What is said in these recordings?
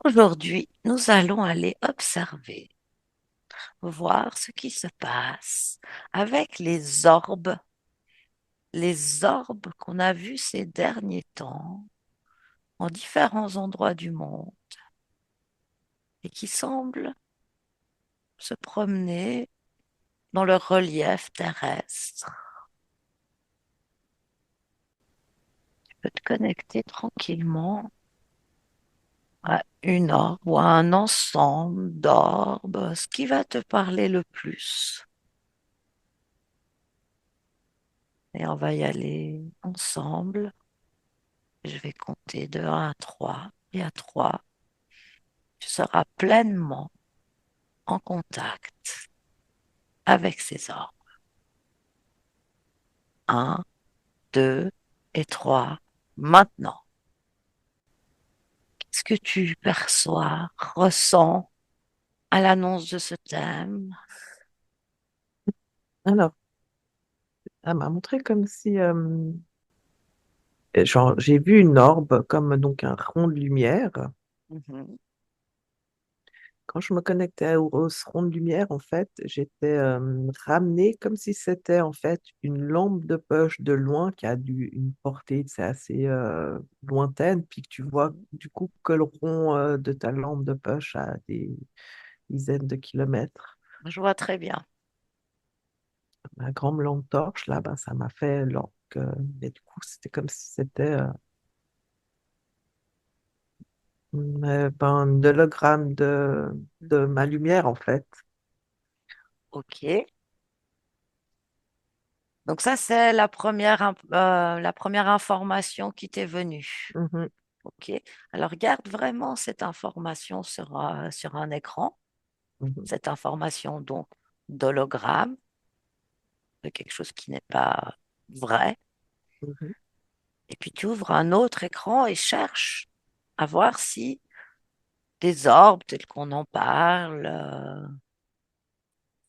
Aujourd'hui, nous allons aller observer, voir ce qui se passe avec les orbes qu'on a vus ces derniers temps en différents endroits du monde et qui semblent se promener dans le relief terrestre. Tu peux te connecter tranquillement à une orbe ou à un ensemble d'orbes, ce qui va te parler le plus. Et on va y aller ensemble. Je vais compter de 1 à 3. Et à 3, tu seras pleinement en contact avec ces orbes. 1, 2 et 3. Maintenant, qu'est-ce que tu perçois, ressens à l'annonce de ce thème? Alors, elle m'a montré comme si, genre, j'ai vu une orbe comme donc un rond de lumière. Mhm, Quand je me connectais au ce rond de lumière, en fait, j'étais ramenée comme si c'était en fait une lampe de poche de loin qui a une portée, c'est assez lointaine, puis que tu vois mhm. du coup que le rond de ta lampe de poche à des dizaines de kilomètres. Je vois très bien. Ma grande lampe torche, là, ben, ça m'a fait mais du coup, c'était comme si c'était ben, un hologramme de ma lumière, en fait. OK. Donc ça, c'est la première information qui t'est venue. Mhm, OK. Alors, garde vraiment cette information sur un écran, mhm, cette information donc d'hologramme, de quelque chose qui n'est pas vrai. mhm. Et puis, tu ouvres un autre écran et cherches à voir si des orbes tels qu'on en parle,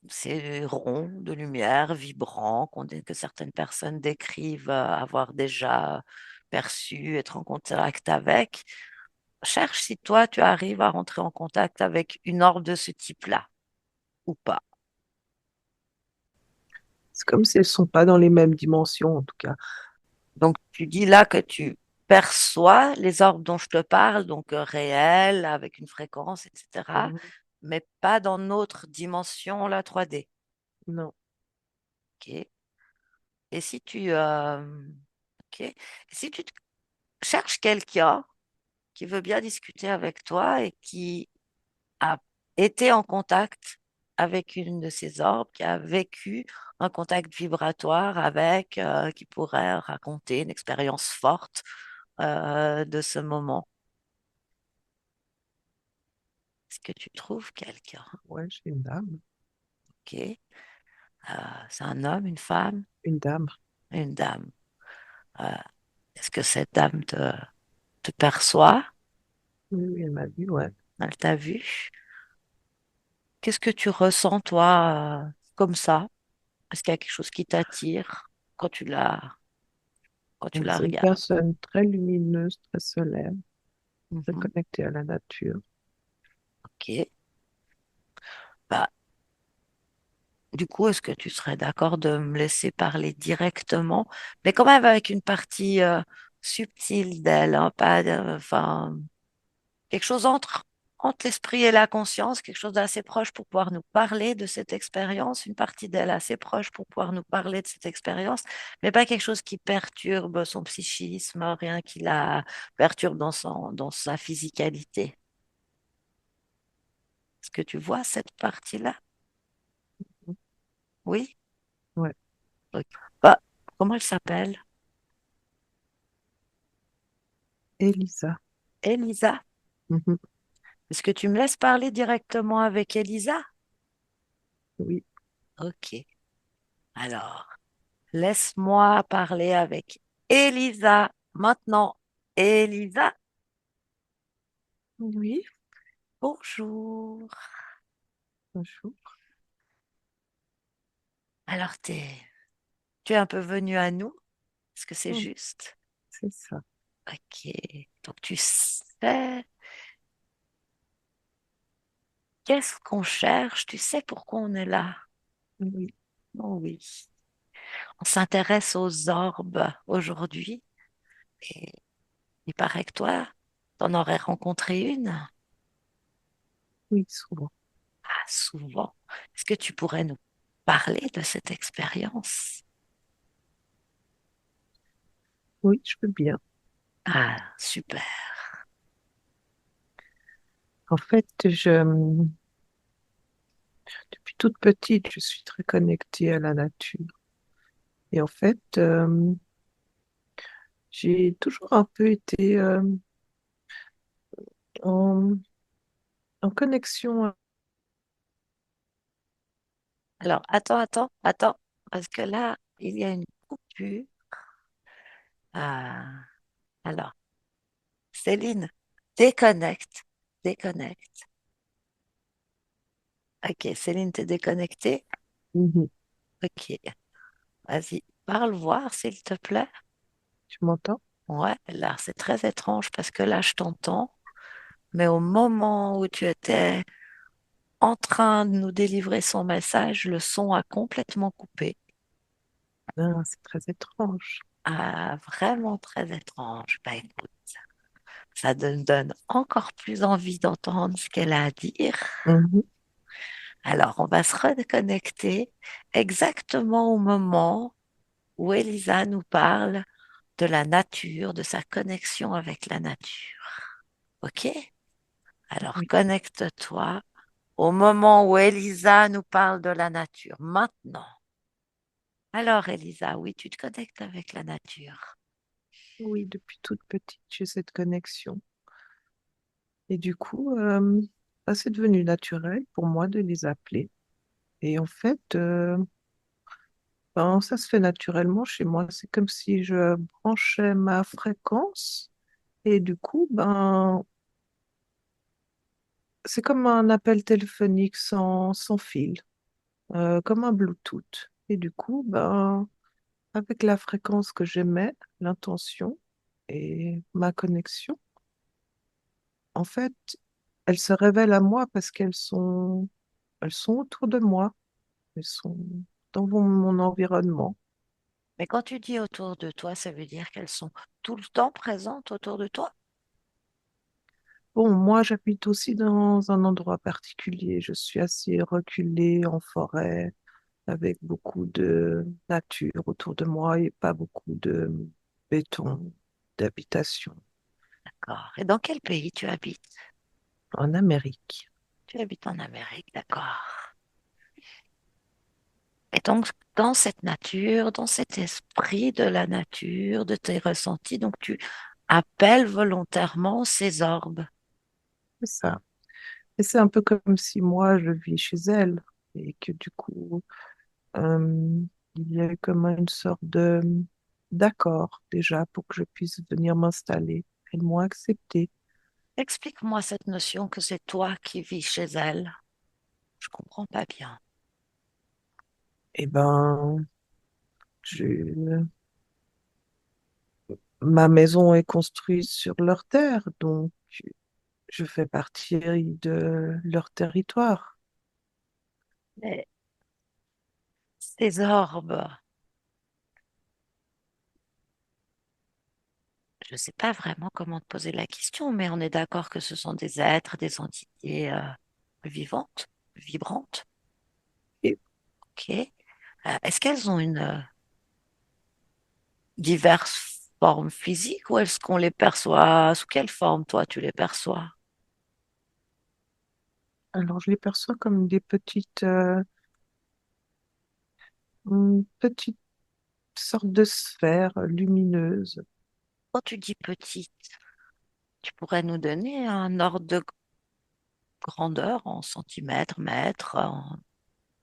ces ronds de lumière vibrants que certaines personnes décrivent avoir déjà perçu, être en contact avec. Cherche si toi, tu arrives à rentrer en contact avec une orbe de ce type-là ou pas. C'est comme si elles sont pas dans les mêmes dimensions, en tout cas. Donc, tu dis là que tu perçois les orbes dont je te parle, donc réels, avec une fréquence, etc., Mhm. mais pas dans notre dimension, la 3D. Non. OK. Et si OK. Et si tu cherches quelqu'un qui veut bien discuter avec toi et qui a été en contact avec une de ces orbes, qui a vécu un contact vibratoire avec, qui pourrait raconter une expérience forte de ce moment. Est-ce que tu trouves quelqu'un? Ouais, j'ai une dame. OK. C'est un homme, une femme, Une dame. une dame. Euh, Est-ce que cette dame te perçoit? Oui, oui, elle m'a dit, ouais. Elle t'a vu? Qu'est-ce que tu ressens, toi, comme ça? Est-ce qu'il y a quelque chose qui t'attire quand quand tu la C'est une regardes? personne très lumineuse, très solaire, très Mhm. connectée à la nature. OK. Bah, du coup, est-ce que tu serais d'accord de me laisser parler directement, mais quand même avec une partie subtile d'elle, hein, pas, enfin, quelque chose entre l'esprit et la conscience, quelque chose d'assez proche pour pouvoir nous parler de cette expérience, une partie d'elle assez proche pour pouvoir nous parler de cette expérience, mais pas quelque chose qui perturbe son psychisme, rien qui la perturbe dans sa physicalité. Est-ce que tu vois cette partie-là? Oui? Ouais. Ok. Bah, comment elle s'appelle? Elisa. Elisa. Mhm. Est-ce que tu me laisses parler directement avec Elisa? Oui. Ok. Alors, laisse-moi parler avec Elisa maintenant. Elisa, Oui. bonjour. Bonjour. Alors, tu es un peu venu à nous? Est-ce que c'est Mm, juste? c'est ça. Ok. Donc, tu sais. Qu'est-ce qu'on cherche? Tu sais pourquoi on est là? Oui, Oh oui. On s'intéresse aux orbes aujourd'hui et il paraît que toi, t'en aurais rencontré une. oui, souvent. Ah, souvent. Est-ce que tu pourrais nous parler de cette expérience? Oui, je veux bien. Ah, super. En fait, depuis toute petite, je suis très connectée à la nature. Et en fait, j'ai toujours un peu été en, en connexion. Alors, attends, parce que là, il y a une coupure. Ah, alors, Céline, déconnecte, déconnecte. Ok, Céline, t'es déconnectée? Mhm. Ok, vas-y, parle voir, s'il te plaît. Tu m'entends? Ouais, là, c'est très étrange parce que là, je t'entends, mais au moment où tu étais en train de nous délivrer son message, le son a complètement coupé. Ah, c'est très étrange. Ah, vraiment très étrange. Bah écoute, ça donne encore plus envie d'entendre ce qu'elle a à dire. Mhm. Alors, on va se reconnecter exactement au moment où Elisa nous parle de la nature, de sa connexion avec la nature. OK? Alors, Oui, connecte-toi au moment où Elisa nous parle de la nature. Maintenant. Alors, Elisa, oui, tu te connectes avec la nature. oui, depuis toute petite, j'ai cette connexion. Et du coup, bah, c'est devenu naturel pour moi de les appeler. Et en fait, ben, ça se fait naturellement chez moi. C'est comme si je branchais ma fréquence. Et du coup, ben, c'est comme un appel téléphonique sans fil, comme un Bluetooth. Et du coup, ben, avec la fréquence que j'émets, l'intention et ma connexion, en fait, elles se révèlent à moi parce elles sont autour de moi. Elles sont dans mon environnement. Mais quand tu dis autour de toi, ça veut dire qu'elles sont tout le temps présentes autour de toi. Bon, moi, j'habite aussi dans un endroit particulier. Je suis assez reculée en forêt, avec beaucoup de nature autour de moi et pas beaucoup de béton, d'habitation. D'accord. Et dans quel pays tu habites? En Amérique. Tu habites en Amérique, d'accord. Et donc, dans cette nature, dans cet esprit de la nature, de tes ressentis, donc tu appelles volontairement ces orbes. C'est ça. Et c'est un peu comme si moi, je vis chez elle et que du coup, euh, il y a eu comme une sorte de d'accord déjà pour que je puisse venir m'installer. Elles m'ont accepté. Explique-moi cette notion que c'est toi qui vis chez elle. Je comprends pas bien. Eh ben, je, ma maison est construite sur leur terre, donc je fais partie de leur territoire. Mais ces orbes, je ne sais pas vraiment comment te poser la question, mais on est d'accord que ce sont des êtres, des entités vivantes, vibrantes. Et Ok. Est-ce qu'elles ont une diverses formes physiques ou est-ce qu'on les perçoit sous quelle forme, toi, tu les perçois? alors, je les perçois comme des petites sortes de sphères lumineuses. Quand tu dis petite, tu pourrais nous donner un ordre de grandeur en centimètres, mètres, en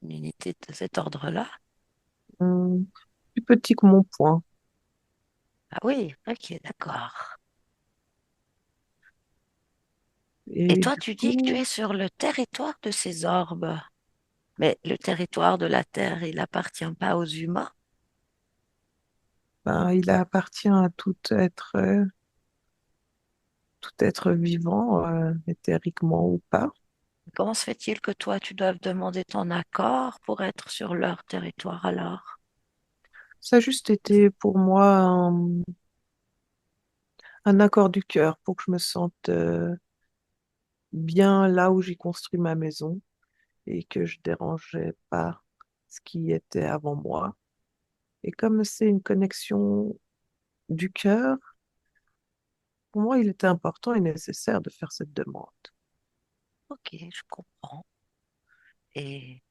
unité de cet ordre-là? hum, Plus petits que mon poing. Ah oui, ok, d'accord. Et Et toi, du tu dis que tu coup, es sur le territoire de ces orbes. Mais le territoire de la Terre, il appartient pas aux humains. ben, il appartient à tout être vivant, éthériquement ou pas. Comment se fait-il que toi, tu doives demander ton accord pour être sur leur territoire alors? Ça a juste été pour moi un accord du cœur pour que je me sente bien là où j'ai construit ma maison et que je dérangeais pas ce qui était avant moi. Et comme c'est une connexion du cœur, pour moi, il était important et nécessaire de faire cette demande. Ok, je comprends. Et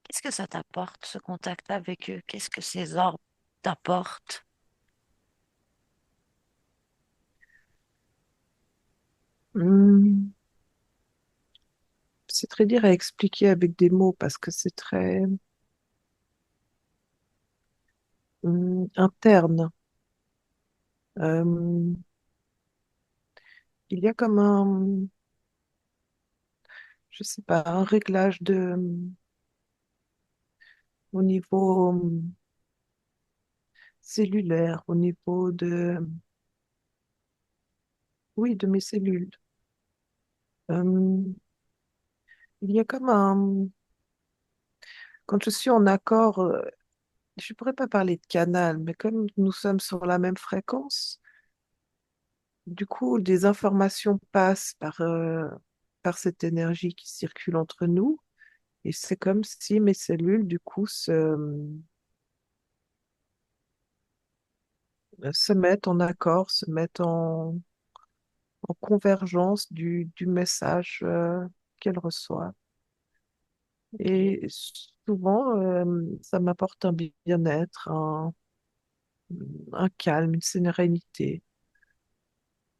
qu'est-ce que ça t'apporte, ce contact avec eux? Qu'est-ce que ces orbes t'apportent? Hmm, c'est très dur à expliquer avec des mots parce que c'est très interne. Euh, il y a comme je sais pas, un réglage au niveau cellulaire, au niveau oui, de mes cellules. Euh, il y a comme quand je suis en accord, je pourrais pas parler de canal, mais comme nous sommes sur la même fréquence, du coup, des informations passent par cette énergie qui circule entre nous, et c'est comme si mes cellules, du coup, se mettent en accord, se mettent en convergence du message qu'elles reçoivent. Ok, Et souvent, ça m'apporte un bien-être, un calme, une sérénité.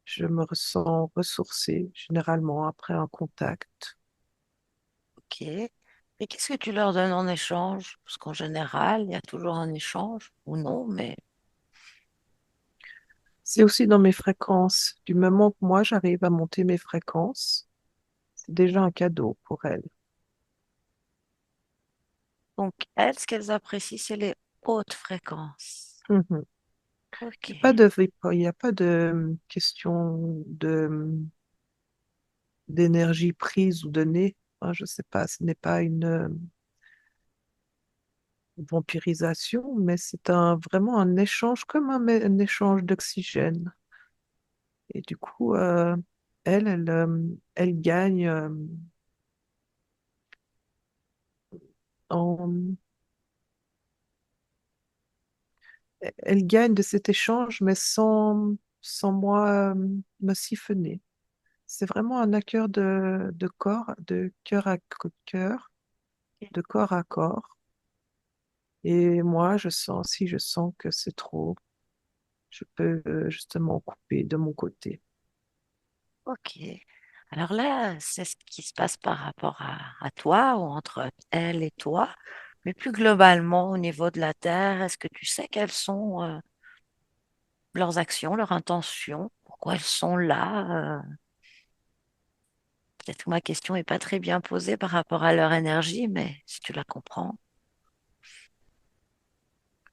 Je me ressens ressourcée généralement après un contact. ok. Et qu'est-ce que tu leur donnes en échange? Parce qu'en général, il y a toujours un échange, ou non, mais C'est aussi dans mes fréquences. Du moment que moi, j'arrive à monter mes fréquences, c'est déjà un cadeau pour elles. donc elles, ce qu'elles apprécient, c'est les hautes fréquences. Mhm. Ok, Il y a pas de question d'énergie prise ou donnée. Hein, je sais pas, ce n'est pas une vampirisation, mais c'est vraiment un échange, comme un échange d'oxygène. Et du coup, elle gagne en, elle gagne de cet échange, mais sans moi me siphonner. C'est vraiment un accueil de corps, de cœur à cœur, de corps à corps. Et moi, si je sens que c'est trop, je peux justement couper de mon côté. ok. Alors là, c'est ce qui se passe par rapport à toi ou entre elle et toi, mais plus globalement au niveau de la Terre, est-ce que tu sais quelles sont leurs actions, leurs intentions, pourquoi elles sont là? Peut-être que ma question n'est pas très bien posée par rapport à leur énergie, mais si tu la comprends.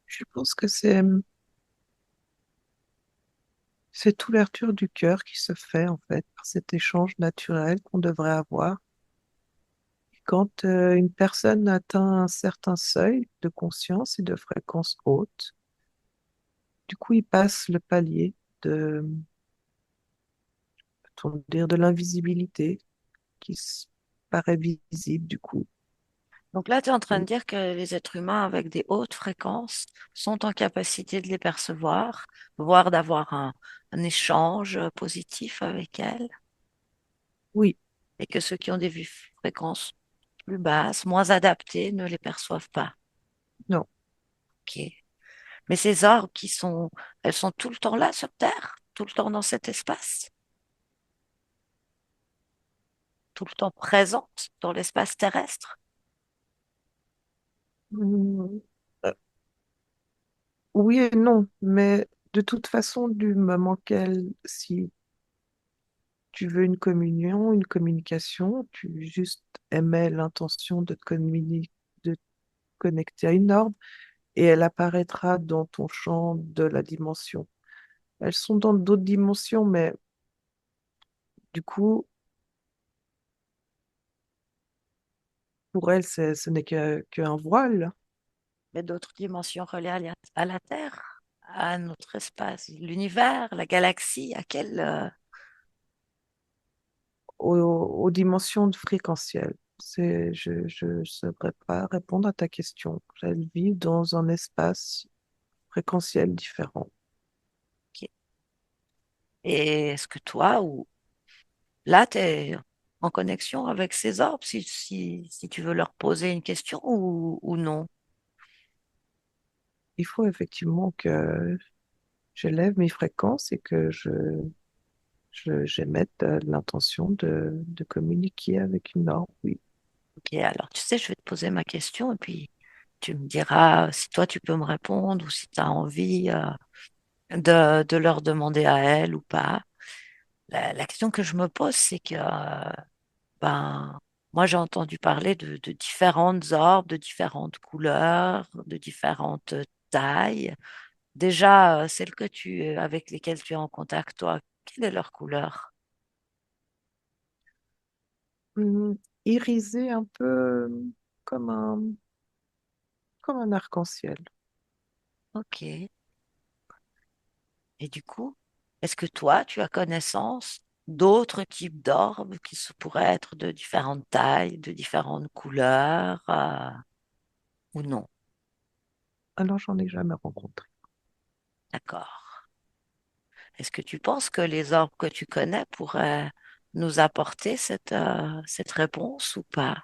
Je pense que c'est toute l'ouverture du cœur qui se fait en fait par cet échange naturel qu'on devrait avoir. Quand une personne atteint un certain seuil de conscience et de fréquence haute, du coup, il passe le palier de, peut-on dire, de l'invisibilité qui paraît visible du coup. Donc là, tu es en train de Et dire que les êtres humains avec des hautes fréquences sont en capacité de les percevoir, voire d'avoir un échange positif avec elles, oui, et que ceux qui ont des fréquences plus basses, moins adaptées, ne les perçoivent pas. non. Ok. Mais ces orbes elles sont tout le temps là sur Terre, tout le temps dans cet espace, tout le temps présentes dans l'espace terrestre. Hmm, euh, oui et non, mais de toute façon, du moment si tu veux une communion, une communication, tu juste émets l'intention de te connecter à une norme et elle apparaîtra dans ton champ de la dimension. Elles sont dans d'autres dimensions, mais du coup, Pour elle, ce n'est qu'un voile. Mais d'autres dimensions reliées à la Terre, à notre espace, l'univers, la galaxie, à quelle... Aux dimensions fréquentielles. Je ne saurais pas répondre à ta question. Elle vit dans un espace fréquentiel différent. ok. Et est-ce que toi, ou là, tu es en connexion avec ces orbes, si tu veux leur poser une question ou non? Il faut effectivement que j'élève mes fréquences et que j'émette l'intention de communiquer avec une orbe, oui. Ok, alors tu sais, je vais te poser ma question et puis tu me diras si toi tu peux me répondre ou si tu as envie de leur demander à elles ou pas. La question que je me pose, c'est que ben, moi j'ai entendu parler de différentes orbes, de différentes couleurs, de différentes tailles. Déjà, celles avec lesquelles tu es en contact, toi, quelle est leur couleur? Hum, Irisé un peu comme comme un arc-en-ciel. Ok. Et du coup, est-ce que toi, tu as connaissance d'autres types d'orbes pourraient être de différentes tailles, de différentes couleurs, ou non? Alors, j'en ai jamais rencontré. D'accord. Est-ce que tu penses que les orbes que tu connais pourraient nous apporter cette réponse ou pas?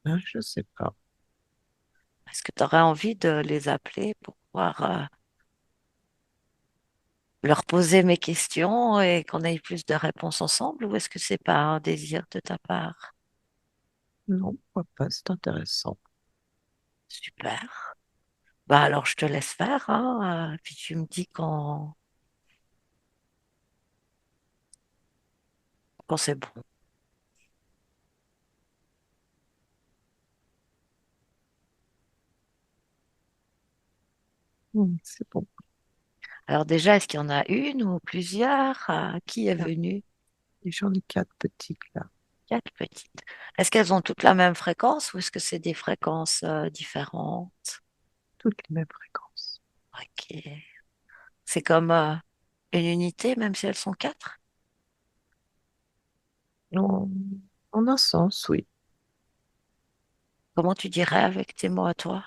Hein, je sais pas. Est-ce que tu aurais envie de les appeler pour pouvoir leur poser mes questions et qu'on ait plus de réponses ensemble, ou est-ce que c'est pas un désir de ta part? Non, pourquoi pas, c'est intéressant. Super. Bah alors je te laisse faire, hein, puis tu me dis quand c'est bon. C'est bon. Alors déjà, est-ce qu'il y en a une ou plusieurs? Qui est Ah, venu? et j'en ai quatre petites là, Quatre petites. Est-ce qu'elles ont toutes la même fréquence ou est-ce que c'est des fréquences différentes? toutes les mêmes fréquences. Ok. C'est comme une unité, même si elles sont quatre? En, en un sens, oui. Comment tu dirais avec tes mots à toi?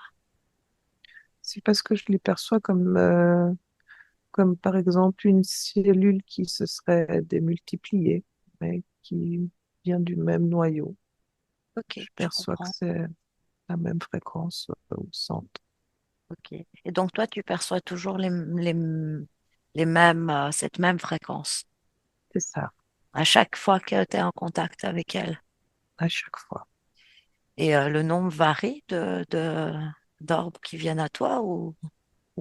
C'est parce que je les perçois comme par exemple une cellule qui se serait démultipliée, mais qui vient du même noyau. Ok, Je je perçois que comprends. c'est la même fréquence au centre. Ok. Et donc toi, tu perçois toujours les mêmes, cette même fréquence C'est ça, à chaque fois que tu es en contact avec elles. à chaque fois. Et le nombre varie d'orbes qui viennent à toi ou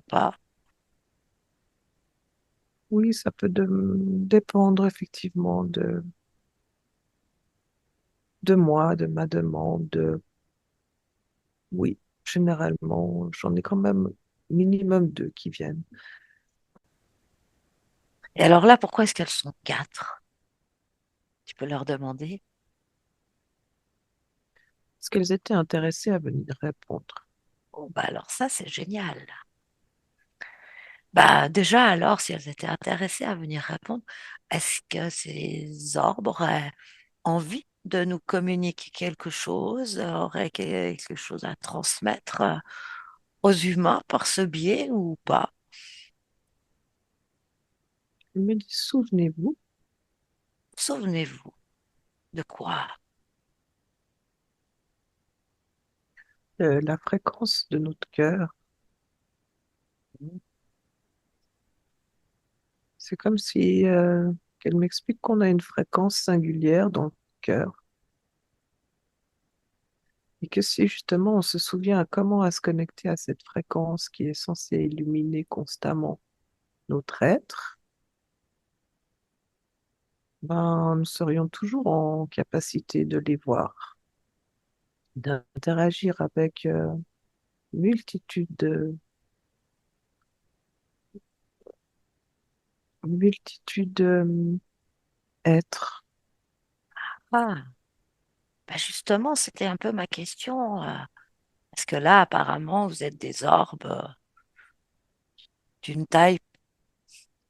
pas? Oui, ça peut dépendre effectivement de moi, de ma demande. Oui, généralement, j'en ai quand même minimum deux qui viennent. Et alors là, pourquoi est-ce qu'elles sont quatre? Tu peux leur demander. Est-ce qu'elles étaient intéressées à venir répondre? Oh, bah alors ça, c'est génial. Bah déjà, alors, si elles étaient intéressées à venir répondre, est-ce que ces orbes auraient envie de nous communiquer quelque chose, auraient quelque chose à transmettre aux humains par ce biais ou pas? Il me dit, souvenez-vous, Souvenez-vous de quoi? la fréquence de notre cœur, c'est comme si qu'elle m'explique qu'on a une fréquence singulière dans le cœur et que si justement on se souvient à comment à se connecter à cette fréquence qui est censée illuminer constamment notre être, ben, nous serions toujours en capacité de les voir, d'interagir avec multitude de multitude d'êtres. Ah. Ben justement, c'était un peu ma question. Parce que là, apparemment, vous êtes des orbes d'une taille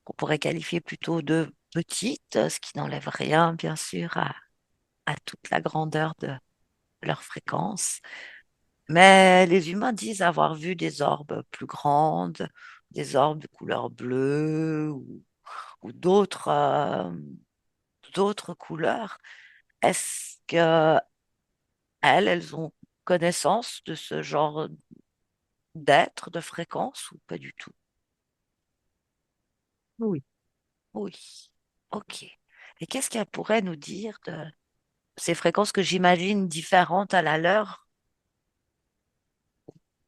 qu'on pourrait qualifier plutôt de petite, ce qui n'enlève rien, bien sûr, à toute la grandeur de leur fréquence. Mais les humains disent avoir vu des orbes plus grandes, des orbes de couleur bleue ou d'autres couleurs. Est-ce que elles ont connaissance de ce genre d'être, de fréquence ou pas du tout? Oui. Oui. Ok. Et qu'est-ce qu'elle pourrait nous dire de ces fréquences que j'imagine différentes à la leur?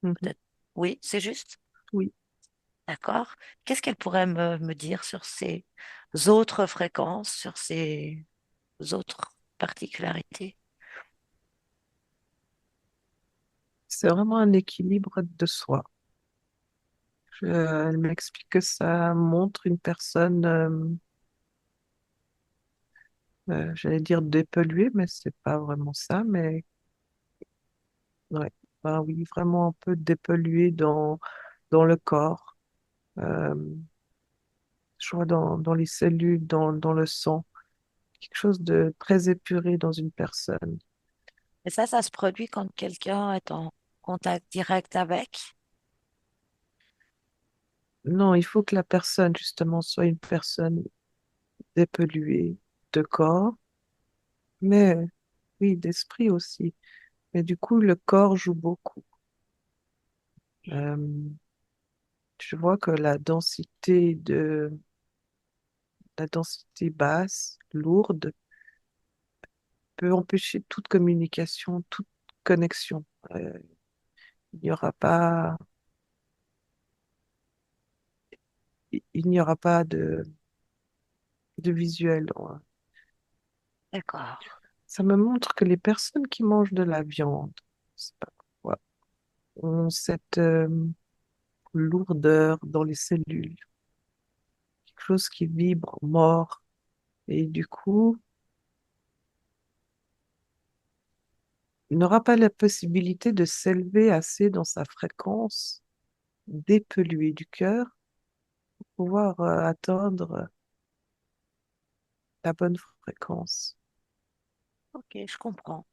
Mhm. Peut-être. Oui, c'est juste. Oui. D'accord. Qu'est-ce qu'elle pourrait me dire sur ces autres fréquences, sur ces autres particularités? C'est vraiment un équilibre de soi. Elle m'explique que ça montre une personne, j'allais dire dépolluée, mais c'est pas vraiment ça, mais ouais, ben oui, vraiment un peu dépolluée dans le corps, euh, je vois dans les cellules, dans le sang, quelque chose de très épuré dans une personne. Et ça se produit quand quelqu'un est en contact direct avec. Non, il faut que la personne, justement, soit une personne dépolluée de corps, mais oui, d'esprit aussi. Mais du coup, le corps joue beaucoup. Euh, je vois que la densité basse, lourde, peut empêcher toute communication, toute connexion. Euh, il n'y aura pas, il n'y aura pas de visuel. D'accord. Ça me montre que les personnes qui mangent de la viande, c'est pas pourquoi, ont cette lourdeur dans les cellules, quelque chose qui vibre, mort, et du coup, il n'aura pas la possibilité de s'élever assez dans sa fréquence dépolluée du cœur pour pouvoir atteindre la bonne fréquence. Ok, je comprends.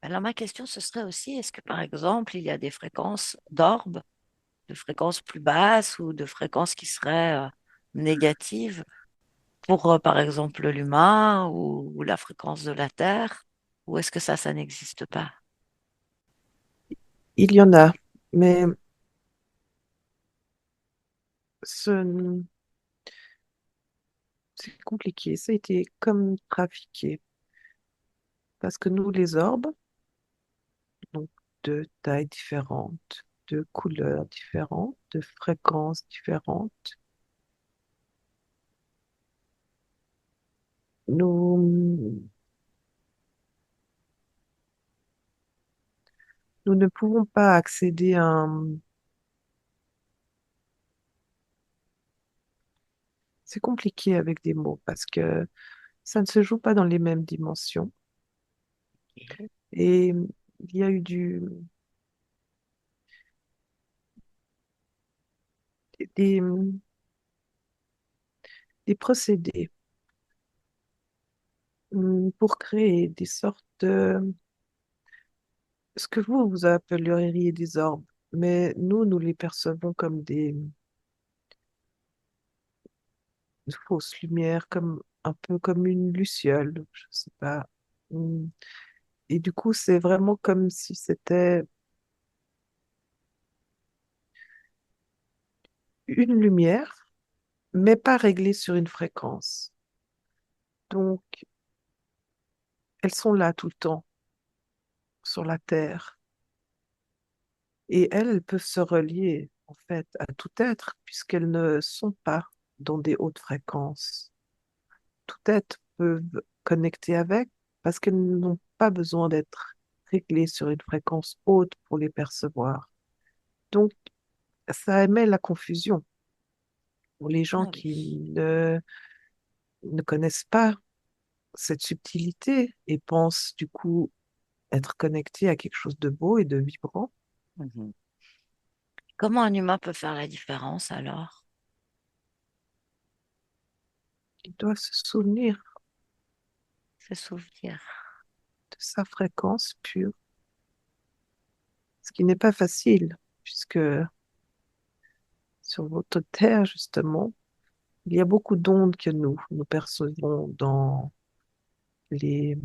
Alors ma question, ce serait aussi, est-ce que par exemple, il y a des fréquences d'orbes, de fréquences plus basses ou de fréquences qui seraient négatives pour, par exemple, l'humain ou la fréquence de la Terre? Ou est-ce que ça n'existe pas? Il y en a, mais ce- c'est compliqué. Ça a été comme trafiqué. Parce que nous, les orbes, donc de tailles différentes, de couleurs différentes, de fréquences différentes, nous, nous ne pouvons pas accéder à un... C'est compliqué avec des mots parce que ça ne se joue pas dans les mêmes dimensions. Ok. Et il y a eu des, des procédés pour créer des sortes de... Ce que vous appelleriez des orbes, mais nous les percevons comme des fausses lumières, comme un peu comme une luciole, je sais pas. Mm. Et du coup, c'est vraiment comme si c'était une lumière, mais pas réglée sur une fréquence. Donc, elles sont là tout le temps, sur la Terre. Et elles peuvent se relier, en fait, à tout être, puisqu'elles ne sont pas dans des hautes fréquences. Tout être peut connecter avec, parce qu'elles n'ont pas besoin d'être réglées sur une fréquence haute pour les percevoir. Donc, ça émet la confusion pour les gens Ah qui oui. ne connaissent pas. cette subtilité et pensent du coup être connectés à quelque chose de beau et de vibrant. Mhm. Comment un humain peut faire la différence alors? Ils doivent se souvenir Se souvenir. de sa fréquence pure, ce qui n'est pas facile, puisque sur votre Terre, justement, il y a beaucoup d'ondes que nous percevons dans les,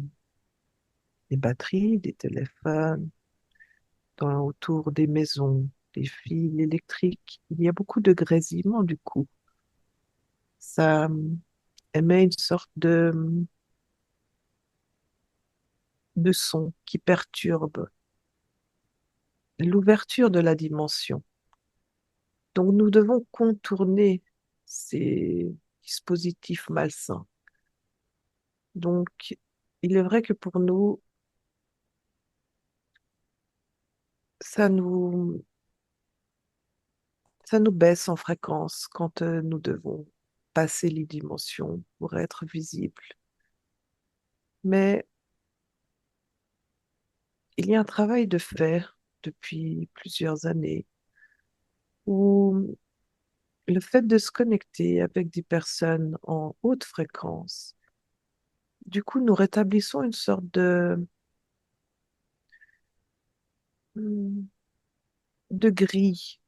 les batteries des téléphones, autour des maisons, des fils électriques. Il y a beaucoup de grésillements du coup. Ça émet une sorte de son qui perturbe l'ouverture de la dimension. Donc nous devons contourner ces dispositifs malsains. Donc il est vrai que pour nous, ça nous, ça nous baisse en fréquence quand nous devons passer les dimensions pour être visibles. Mais il y a un travail de faire depuis plusieurs années où le fait de se connecter avec des personnes en haute fréquence, du coup, nous rétablissons une sorte de grille,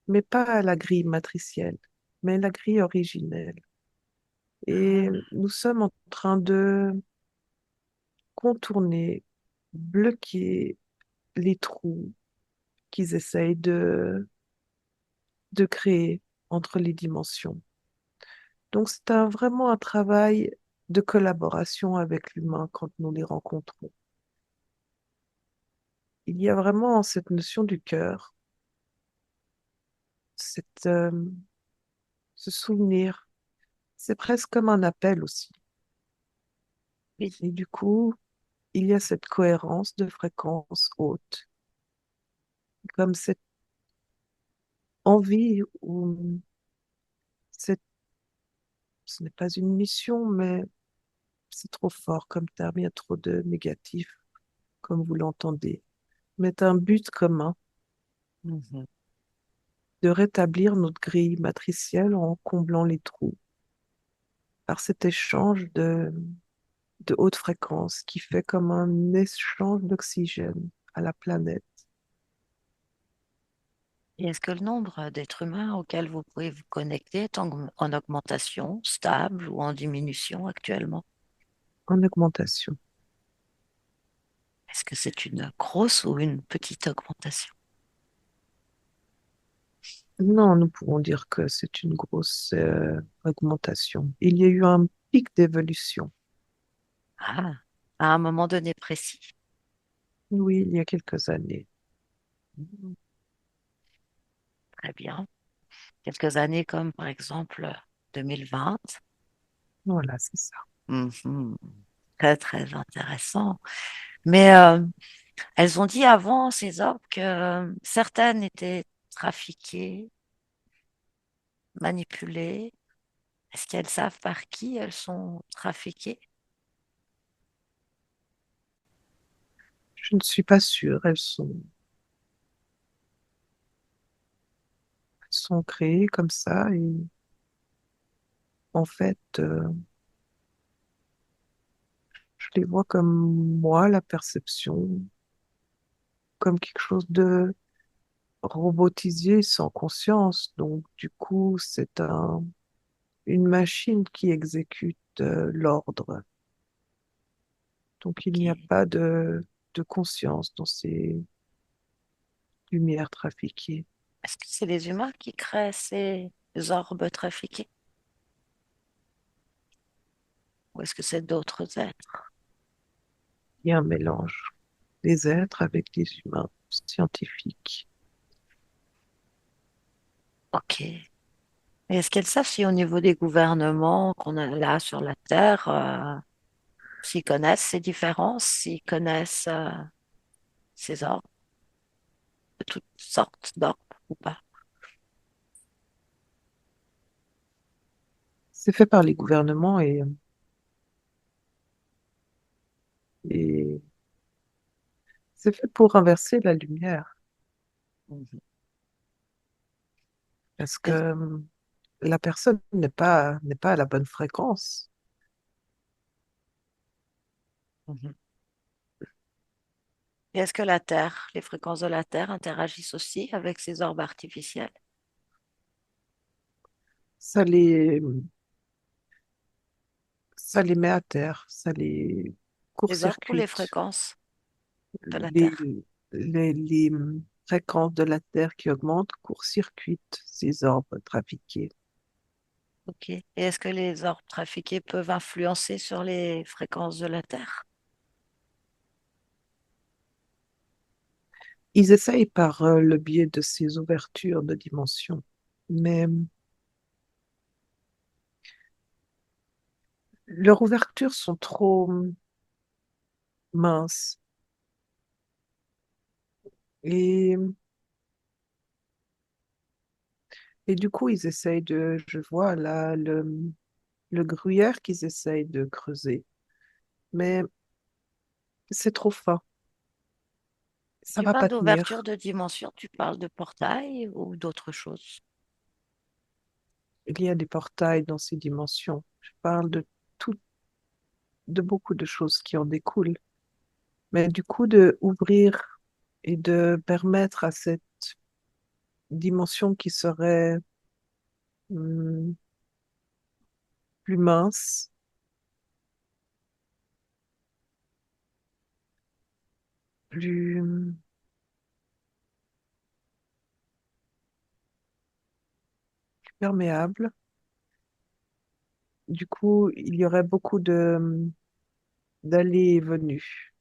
mais pas la grille matricielle, mais la grille originelle. Et Ah, nous sommes en train de contourner, bloquer les trous qu'ils essayent de créer entre les dimensions. Donc, c'est vraiment un travail de collaboration avec l'humain quand nous les rencontrons. Il y a vraiment cette notion du cœur, cette, ce souvenir. C'est presque comme un appel aussi. oui. Et du coup, il y a cette cohérence de fréquence haute, comme cette envie ou cette, ce n'est pas une mission, mais c'est trop fort comme terme, il y a trop de négatifs, comme vous l'entendez. Mais un but commun Mhm. de rétablir notre grille matricielle en comblant les trous par cet échange de haute fréquence qui fait comme un échange d'oxygène à la planète. Et est-ce que le nombre d'êtres humains auxquels vous pouvez vous connecter est en augmentation, stable ou en diminution actuellement? En augmentation. Est-ce que c'est une grosse ou une petite augmentation? Non, nous pouvons dire que c'est une grosse augmentation. Il y a eu un pic d'évolution. Ah, à un moment donné précis. Oui, il y a quelques années. Mhm. Très bien. Quelques années comme par exemple 2020. Voilà, c'est ça. Mhm. Très, très intéressant. Mais elles ont dit avant, ces orbes, que certaines étaient trafiquées, manipulées. Est-ce qu'elles savent par qui elles sont trafiquées? Je ne suis pas sûre. Elles sont créées comme ça et en fait, je les vois comme moi, la perception, comme quelque chose de robotisé sans conscience. Donc, du coup, une machine qui exécute l'ordre. Donc, il n'y a Ok. pas de conscience dans ces lumières trafiquées. Est-ce que c'est les humains qui créent ces orbes trafiqués? Ou est-ce que c'est d'autres êtres? Il y a un mélange des êtres avec des humains scientifiques. Ok. Et est-ce qu'elles savent si au niveau des gouvernements qu'on a là sur la Terre, s'ils connaissent ces différences, s'ils connaissent ces orbes, de toutes sortes d'orbes ou pas? C'est fait par les gouvernements et Et c'est fait pour inverser la lumière, Mhm. parce que Et, la personne n'est pas à la bonne fréquence. mhm. Et est-ce que la Terre, les fréquences de la Terre interagissent aussi avec ces orbes artificiels? Ça les, ça les met à terre, ça les Les orbes ou les court-circuite. fréquences de la Les, Terre? les fréquences de la Terre qui augmentent court-circuitent ces orbes trafiqués. Ok. Et est-ce que les orbes trafiqués peuvent influencer sur les fréquences de la Terre? Ils essayent par le biais de ces ouvertures de dimension, mais leurs ouvertures sont trop minces. Et, et du coup, ils essayent de, je vois là le gruyère qu'ils essayent de creuser, mais c'est trop fin, ça Tu va parles pas d'ouverture tenir. de dimension, tu parles de portail ou d'autre chose? Il y a des portails dans ces dimensions. Je parle de tout, de beaucoup de choses qui en découlent. Mais du coup, de ouvrir et de permettre à cette dimension qui serait hum, plus mince, plus perméable, du coup, il y aurait beaucoup de d'allées et venues.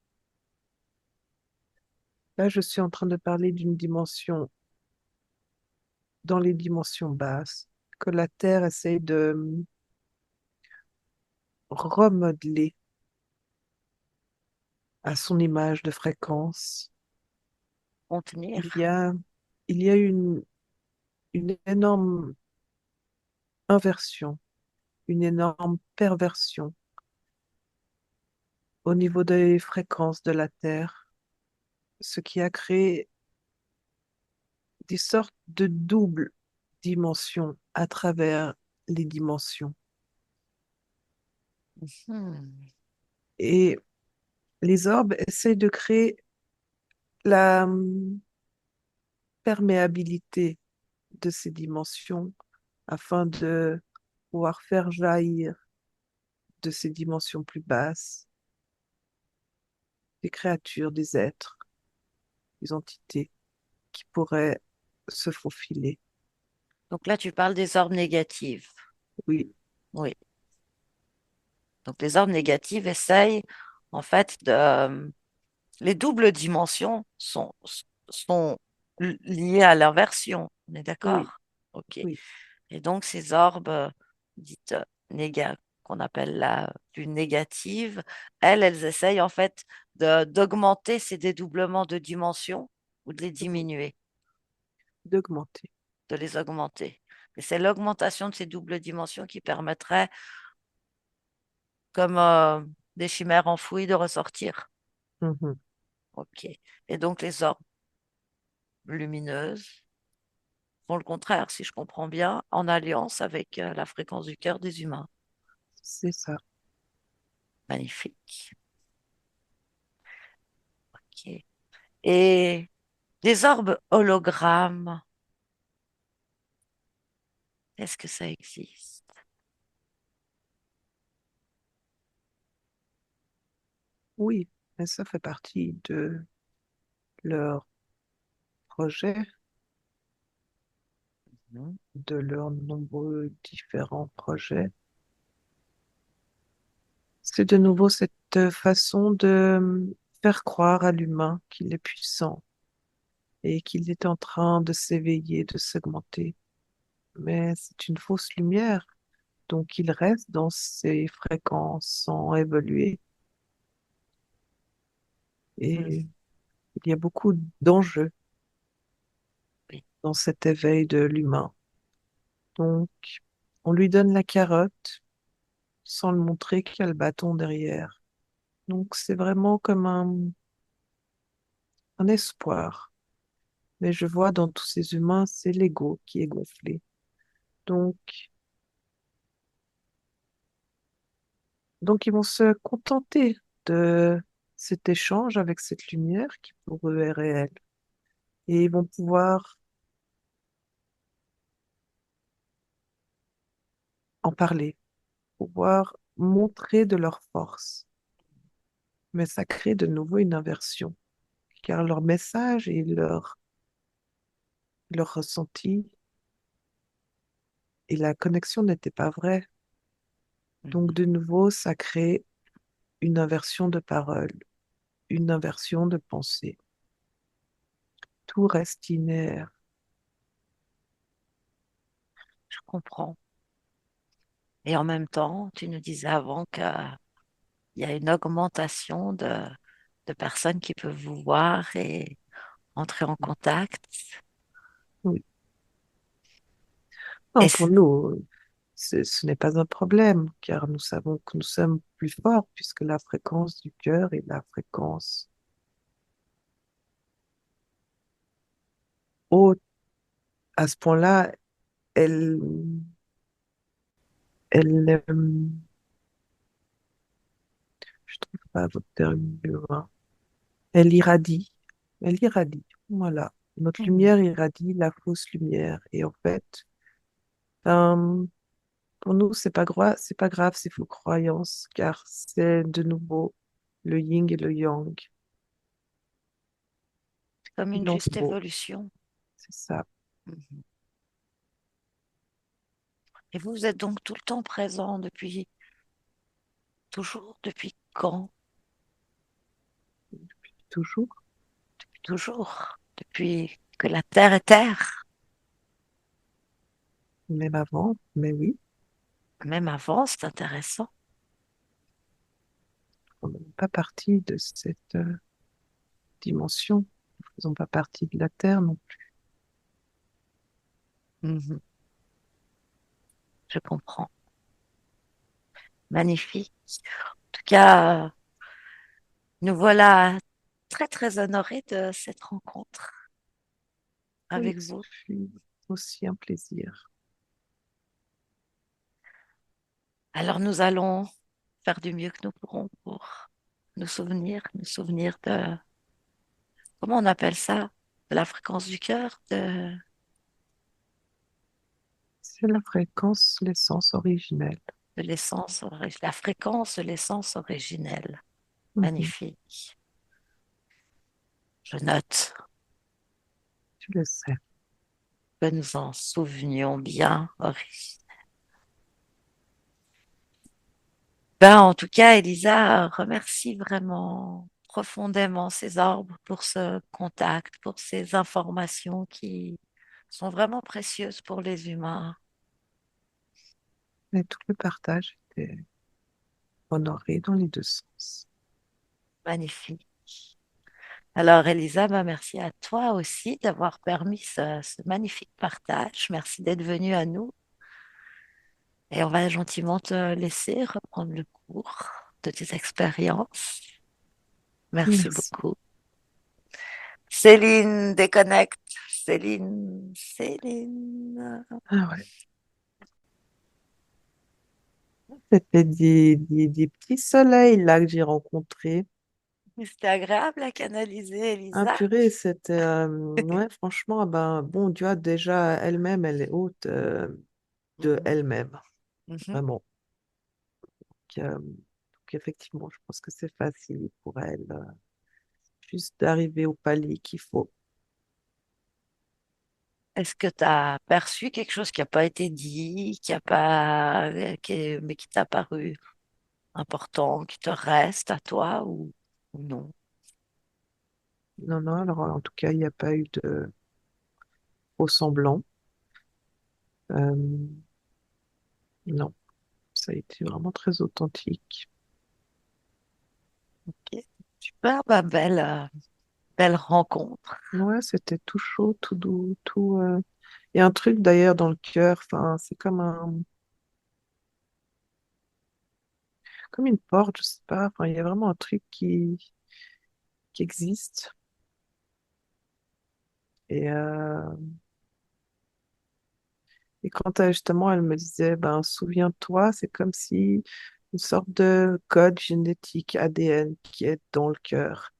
Là, je suis en train de parler d'une dimension dans les dimensions basses, que la Terre essaie de remodeler à son image de fréquence. Il y Contenir. a, il y a une énorme inversion, une énorme perversion au niveau des fréquences de la Terre, ce qui a créé des sortes de doubles dimensions à travers les dimensions. Hmm. Et les orbes essayent de créer la perméabilité de ces dimensions afin de pouvoir faire jaillir de ces dimensions plus basses des créatures, des êtres, des entités qui pourraient se faufiler. Donc là, tu parles des orbes négatives. Oui, Oui. Donc les orbes négatives essayent, en fait, de... Les doubles dimensions sont liées à l'inversion. On est oui, d'accord? Ok. oui, Et donc ces orbes dites qu'on appelle là plus négatives, elles essayent en fait d'augmenter ces dédoublements de dimensions ou de les oui, diminuer, d'augmenter. de les augmenter. Et c'est l'augmentation de ces doubles dimensions qui permettrait, comme des chimères enfouies, de ressortir. Mhm. Ok. Et donc les orbes lumineuses font le contraire, si je comprends bien, en alliance avec la fréquence du cœur des humains. C'est ça. Magnifique. Ok. Et des orbes hologrammes, est-ce que ça existe? Oui, mais ça fait partie de leur projet, Mhm. de leurs nombreux différents projets. C'est de nouveau cette façon de faire croire à l'humain qu'il est puissant et qu'il est en train de s'éveiller, de s'augmenter. Mais c'est une fausse lumière, donc il reste dans ces fréquences sans évoluer. Mhm. Et il y a beaucoup d'enjeux Oui. dans cet éveil de l'humain. Donc, on lui donne la carotte sans le montrer qu'il y a le bâton derrière. Donc c'est vraiment comme un espoir. Mais je vois dans tous ces humains, c'est l'ego qui est gonflé. Donc, donc ils vont se contenter de cet échange avec cette lumière qui pour eux est réelle. Et ils vont pouvoir en parler, pouvoir montrer de leur force. Mais ça crée de nouveau une inversion, car leur message et leur ressenti et la connexion n'étaient pas vrais. Donc Mhm. de nouveau, ça crée une inversion de parole, une inversion de pensée. Tout reste linéaire. Je comprends. Et en même temps, tu nous disais avant qu'il y a une augmentation de personnes qui peuvent vous voir et entrer en contact. Oui. Et Non, pour nous, ce n'est pas un problème, car nous savons que nous sommes plus forts, puisque la fréquence du cœur est la fréquence haute. À ce point-là, elle, je trouve pas votre terme, hein. Elle irradie. Elle irradie. Voilà. Notre Mhm. lumière irradie la fausse lumière. Et en fait, euh, pour nous, c'est pas grave ces faux croyances, car c'est de nouveau le yin et le yang. Comme Il une en juste faut. évolution. C'est ça. Mhm. Et vous êtes donc tout le temps présent depuis toujours, depuis quand? Toujours. Toujours, depuis que la Terre est Terre. Même avant. Mais oui, Même avant, c'est intéressant. on n'est pas partie de cette dimension. Nous ne faisons pas partie de la Terre non plus. Mhm. Je comprends. Magnifique. En tout cas, nous voilà très, très honorés de cette rencontre Oui, avec ce vous. fut aussi un plaisir. Alors, nous allons faire du mieux que nous pourrons pour nous souvenir de, comment on appelle ça? De la fréquence du cœur, C'est la fréquence, l'essence originelle. de l'essence, la fréquence de l'essence originelle. Mhm, Magnifique. Je note tu le sais. que nous en souvenions bien, Aurélie. Ben, en tout cas, Elisa remercie vraiment profondément ces arbres pour ce contact, pour ces informations qui sont vraiment précieuses pour les humains. Mais tout le partage était honoré dans les deux sens. Magnifique. Alors, Elisa, ben, merci à toi aussi d'avoir permis ce magnifique partage. Merci d'être venue à nous. Et on va gentiment te laisser reprendre le cours de tes expériences. Merci Merci. beaucoup. Céline déconnecte. Céline, Céline. Ah ouais. C'était des petits soleils là que j'ai rencontrés. C'était agréable à canaliser, Ah Elisa. purée, c'était ouais, franchement, ah ben bon, tu vois, déjà elle-même, elle est haute de Mhm, elle-même, mhm. vraiment. Donc, effectivement, je pense que c'est facile pour elle, juste d'arriver au palier qu'il faut. Est-ce que tu as perçu quelque chose qui n'a pas été dit, qui a pas, mais qui t'a paru important, qui te reste à toi ou non? Non, non, alors en tout cas, il n'y a pas eu de faux semblant. Euh, non, ça a été vraiment très authentique. Ok. Super, bah, belle rencontre. Ouais, c'était tout chaud, tout doux, tout. Il y a un truc d'ailleurs dans le cœur. Enfin, c'est comme une porte, je sais pas. Enfin, il y a vraiment un truc qui existe. Et, euh, et quand justement elle me disait, ben, souviens-toi, c'est comme si une sorte de code génétique ADN qui est dans le cœur,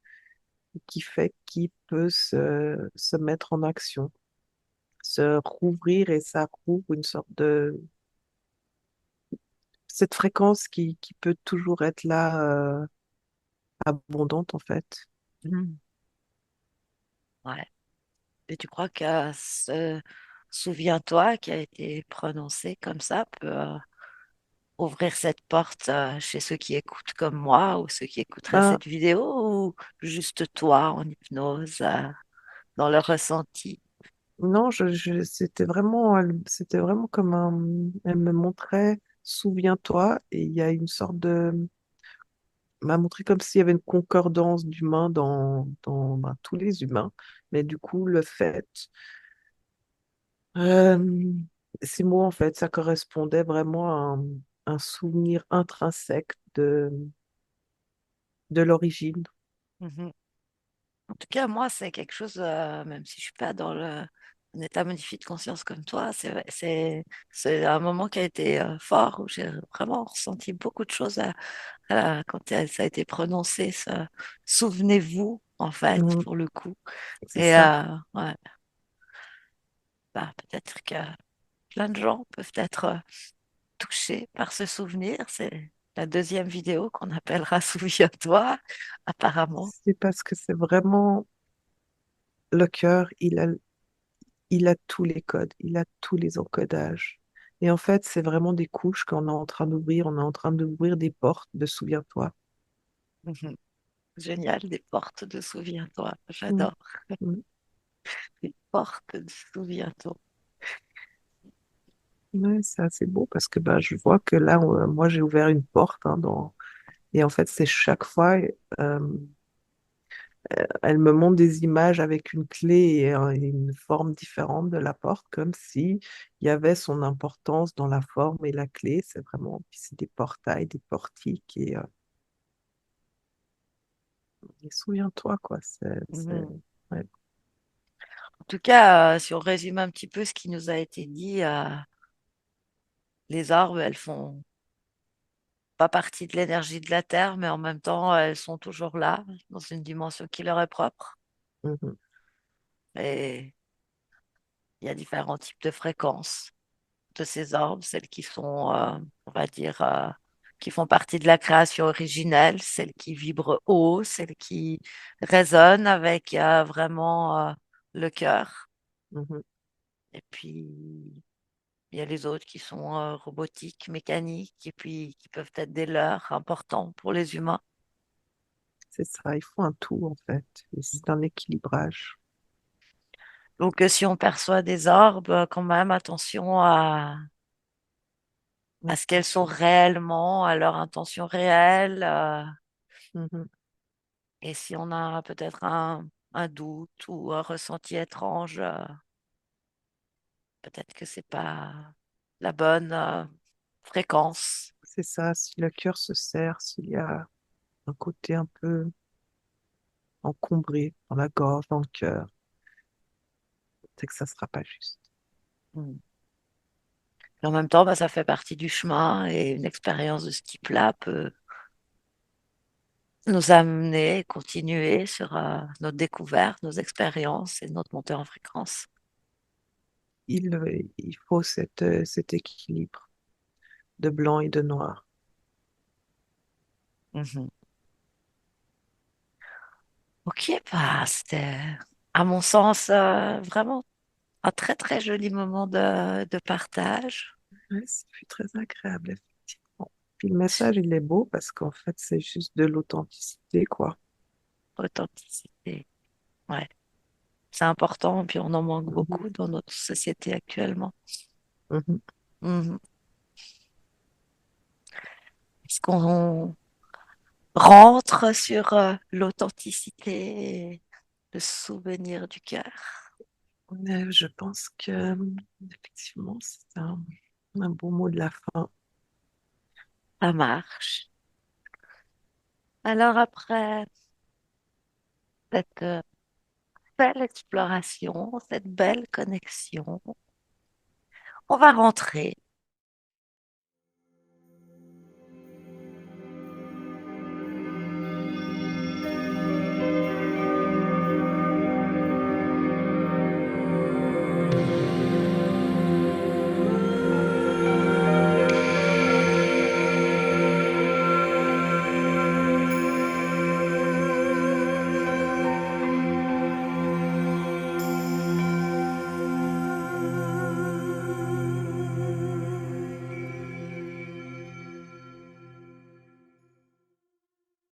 et qui fait qu'il peut se mettre en action, se rouvrir et ça rouvre une sorte de cette fréquence qui peut toujours être là, abondante en fait. Mhm. Ouais. Et tu crois que ce souviens-toi qui a été prononcé comme ça peut ouvrir cette porte chez ceux qui écoutent comme moi ou ceux qui écouteraient Ben, cette vidéo ou juste toi en hypnose dans le ressenti? non, c'était vraiment comme elle me montrait, souviens-toi, et il y a une sorte m'a montré comme s'il y avait une concordance d'humains dans ben, tous les humains, mais du coup, euh, ces mots, en fait, ça correspondait vraiment à un souvenir intrinsèque de l'origine. Mhm. En tout cas, moi, c'est quelque chose, même si je suis pas dans un état modifié de conscience comme toi, c'est un moment qui a été fort, où j'ai vraiment ressenti beaucoup de choses quand ça a été prononcé. Souvenez-vous, en fait, Mhm, pour le coup. c'est Et ça. ouais, bah, peut-être que plein de gens peuvent être touchés par ce souvenir. C'est la deuxième vidéo qu'on appellera Souviens-toi, apparemment. C'est parce que c'est vraiment le cœur, il a tous les codes, il a tous les encodages. Et en fait, c'est vraiment des couches qu'on est en train d'ouvrir. On est en train d'ouvrir des portes de souviens-toi. Mhm. Génial, des portes de Souviens-toi. Mm, J'adore. mm. Des portes de Souviens-toi. Ouais, c'est assez beau parce que bah, je vois que là, moi, j'ai ouvert une porte, hein, et en fait, c'est chaque fois, euh, elle me montre des images avec une clé et une forme différente de la porte, comme si il y avait son importance dans la forme et la clé. C'est vraiment, puis c'est des portails, des portiques et souviens-toi, quoi. Mhm. Ouais. En tout cas, si on résume un petit peu ce qui nous a été dit, les arbres, elles font pas partie de l'énergie de la Terre, mais en même temps, elles sont toujours là, dans une dimension qui leur est propre. Mhm. Et il y a différents types de fréquences de ces arbres, celles qui sont, on va dire, qui font partie de la création originelle, celles qui vibrent haut, celles qui résonnent avec vraiment le cœur. Mhm. Et puis, il y a les autres qui sont robotiques, mécaniques, et puis qui peuvent être des leurres importants pour les humains. C'est ça, il faut un tout en fait. Et c'est un équilibrage. Donc, si on perçoit des orbes, quand même, attention à Ouais. ce qu'elles sont réellement, à leur intention réelle. Mhm. Et si on a peut-être un doute ou un ressenti étrange, peut-être que c'est pas la bonne fréquence. C'est ça, si le cœur se serre, s'il y a un côté un peu encombré dans la gorge, dans le cœur, c'est que ça sera pas juste. Mm. Et en même temps, bah, ça fait partie du chemin et une expérience de ce type-là peut nous amener, continuer sur notre découverte, nos expériences et notre montée en fréquence. Il faut cet équilibre de blanc et de noir. Mhm. Ok, bah, c'était, à mon sens, vraiment un très très joli moment de partage. Ouais, ça fut très agréable, effectivement. Puis le message, il est beau parce qu'en fait, c'est juste de l'authenticité, quoi. Authenticité. Ouais, c'est important, puis on en manque Mhm. beaucoup dans notre société actuellement. Mhm. Mhm. Est-ce qu'on rentre sur l'authenticité et le souvenir du cœur? Je pense que, effectivement, c'est un beau mot de la fin. Ça marche. Alors après cette belle exploration, cette belle connexion, on va rentrer